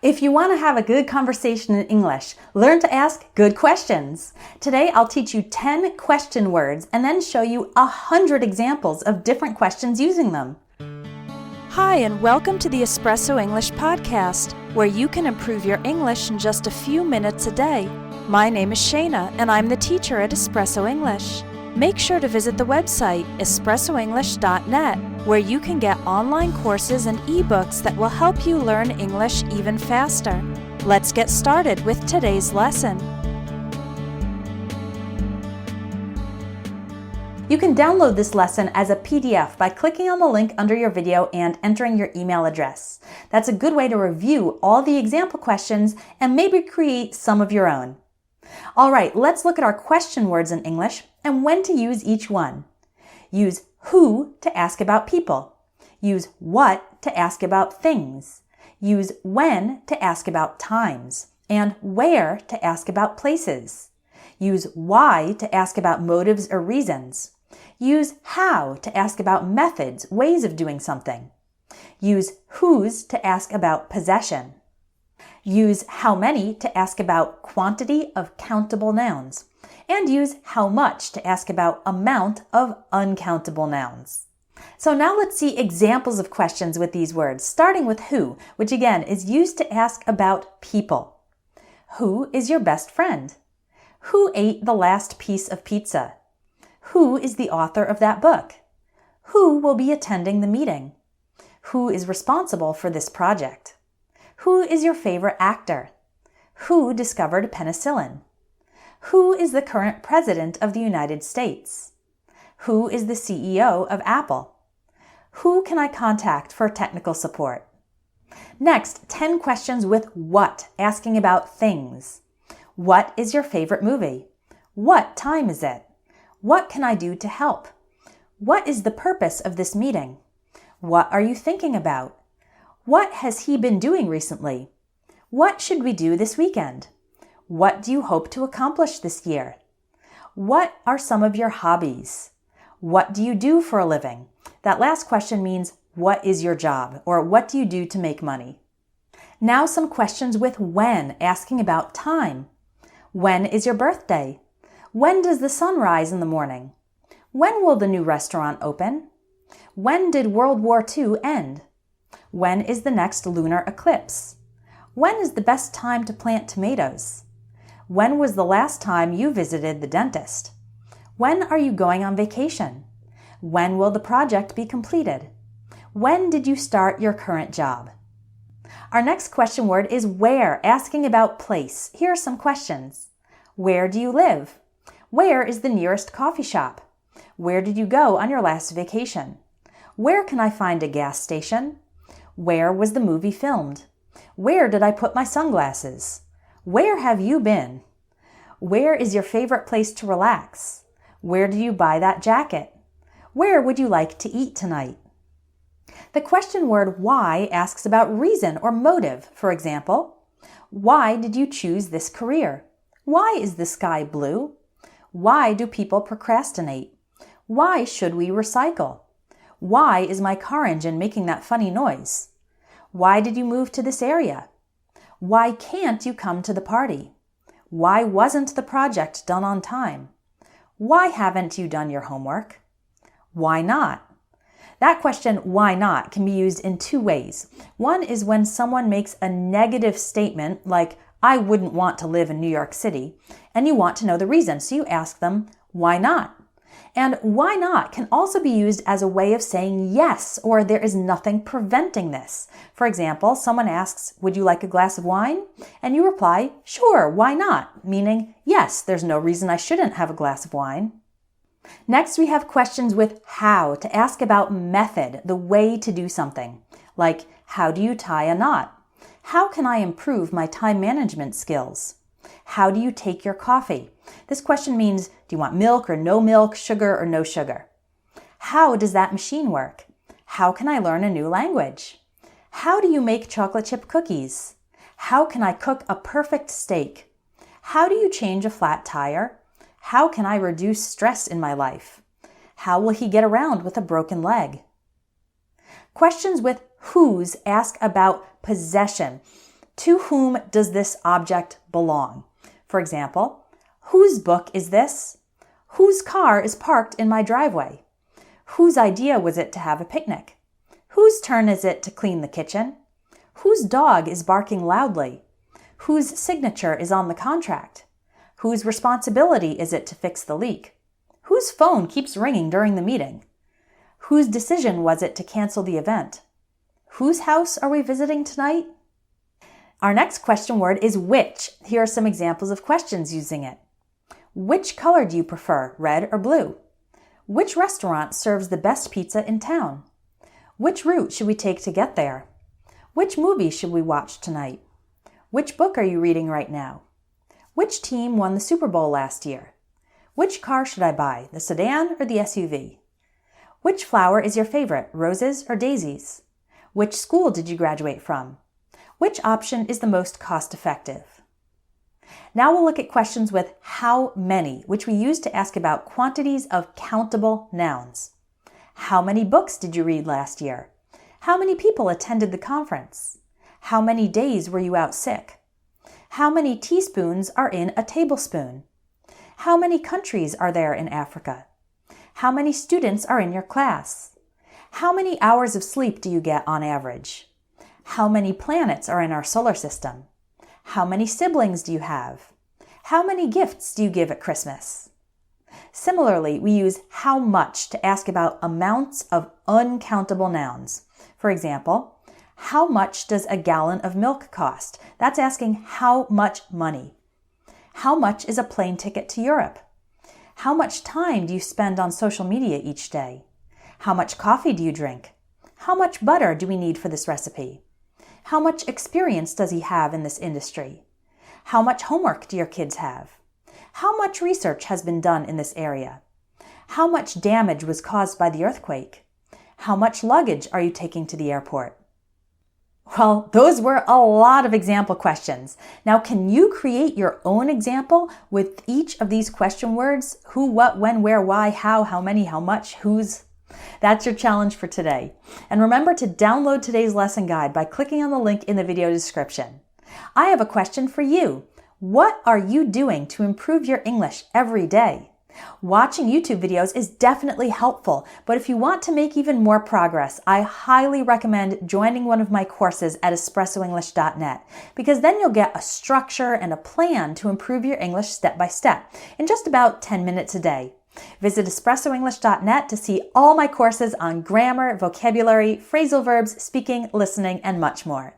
If you want to have a good conversation in English, learn to ask good questions. Today, I'll teach you 10 question words and then show you 100 examples of different questions using them. Hi, and welcome to the Espresso English podcast, where you can improve your English in just a few minutes a day. My name is Shayna, and I'm the teacher at Espresso English. Make sure to visit the website espressoenglish.net, where you can get online courses and ebooks that will help you learn English even faster. Let's get started with today's lesson. You can download this lesson as a PDF by clicking on the link under your video and entering your email address. That's a good way to review all the example questions and maybe create some of your own. All right, let's look at our question words in English and when to use each one. Use who to ask about people. Use what to ask about things. Use when to ask about times. And where to ask about places. Use why to ask about motives or reasons. Use how to ask about methods, ways of doing something. Use whose to ask about possession. Use how many to ask about quantity of countable nouns. And use how much to ask about amount of uncountable nouns. So now let's see examples of questions with these words, starting with who, which again is used to ask about people. Who is your best friend? Who ate the last piece of pizza? Who is the author of that book? Who will be attending the meeting? Who is responsible for this project? Who is your favorite actor? Who discovered penicillin? Who is the current president of the United States? Who is the CEO of Apple? Who can I contact for technical support? Next, 10 questions with what, asking about things. What is your favorite movie? What time is it? What can I do to help? What is the purpose of this meeting? What are you thinking about? What has he been doing recently? What should we do this weekend? What do you hope to accomplish this year? What are some of your hobbies? What do you do for a living? That last question means, what is your job? Or what do you do to make money? Now some questions with when, asking about time. When is your birthday? When does the sun rise in the morning? When will the new restaurant open? When did World War II end? When is the next lunar eclipse? When is the best time to plant tomatoes? When was the last time you visited the dentist? When are you going on vacation? When will the project be completed? When did you start your current job? Our next question word is where, asking about place. Here are some questions. Where do you live? Where is the nearest coffee shop? Where did you go on your last vacation? Where can I find a gas station? Where was the movie filmed? Where did I put my sunglasses? Where have you been? Where is your favorite place to relax? Where did you buy that jacket? Where would you like to eat tonight? The question word why asks about reason or motive. For example, why did you choose this career? Why is the sky blue? Why do people procrastinate? Why should we recycle? Why is my car engine making that funny noise? Why did you move to this area? Why can't you come to the party? Why wasn't the project done on time? Why haven't you done your homework? Why not? That question, why not, can be used in two ways. One is when someone makes a negative statement like, I wouldn't want to live in New York City, and you want to know the reason, so you ask them, why not? And why not can also be used as a way of saying yes, or there is nothing preventing this. For example, someone asks, would you like a glass of wine? And you reply, sure, why not? Meaning, yes, there's no reason I shouldn't have a glass of wine. Next, we have questions with how, to ask about method, the way to do something. Like, how do you tie a knot? How can I improve my time management skills? How do you take your coffee? This question means, do you want milk or no milk, sugar or no sugar? How does that machine work? How can I learn a new language? How do you make chocolate chip cookies? How can I cook a perfect steak? How do you change a flat tire? How can I reduce stress in my life? How will he get around with a broken leg? Questions with whose ask about possession. To whom does this object belong? For example, whose book is this? Whose car is parked in my driveway? Whose idea was it to have a picnic? Whose turn is it to clean the kitchen? Whose dog is barking loudly? Whose signature is on the contract? Whose responsibility is it to fix the leak? Whose phone keeps ringing during the meeting? Whose decision was it to cancel the event? Whose house are we visiting tonight? Our next question word is which. Here are some examples of questions using it. Which color do you prefer, red or blue? Which restaurant serves the best pizza in town? Which route should we take to get there? Which movie should we watch tonight? Which book are you reading right now? Which team won the Super Bowl last year? Which car should I buy, the sedan or the SUV? Which flower is your favorite, roses or daisies? Which school did you graduate from? Which option is the most cost-effective? Now we'll look at questions with how many, which we use to ask about quantities of countable nouns. How many books did you read last year? How many people attended the conference? How many days were you out sick? How many teaspoons are in a tablespoon? How many countries are there in Africa? How many students are in your class? How many hours of sleep do you get on average? How many planets are in our solar system? How many siblings do you have? How many gifts do you give at Christmas? Similarly, we use how much to ask about amounts of uncountable nouns. For example, how much does a gallon of milk cost? That's asking how much money. How much is a plane ticket to Europe? How much time do you spend on social media each day? How much coffee do you drink? How much butter do we need for this recipe? How much experience does he have in this industry? How much homework do your kids have? How much research has been done in this area? How much damage was caused by the earthquake? How much luggage are you taking to the airport? Well, those were a lot of example questions. Now, can you create your own example with each of these question words? Who, what, when, where, why, how many, how much, whose? That's your challenge for today. And remember to download today's lesson guide by clicking on the link in the video description. I have a question for you. What are you doing to improve your English every day? Watching YouTube videos is definitely helpful, but if you want to make even more progress, I highly recommend joining one of my courses at espressoenglish.net, because then you'll get a structure and a plan to improve your English step by step in just about 10 minutes a day. Visit espressoenglish.net to see all my courses on grammar, vocabulary, phrasal verbs, speaking, listening, and much more.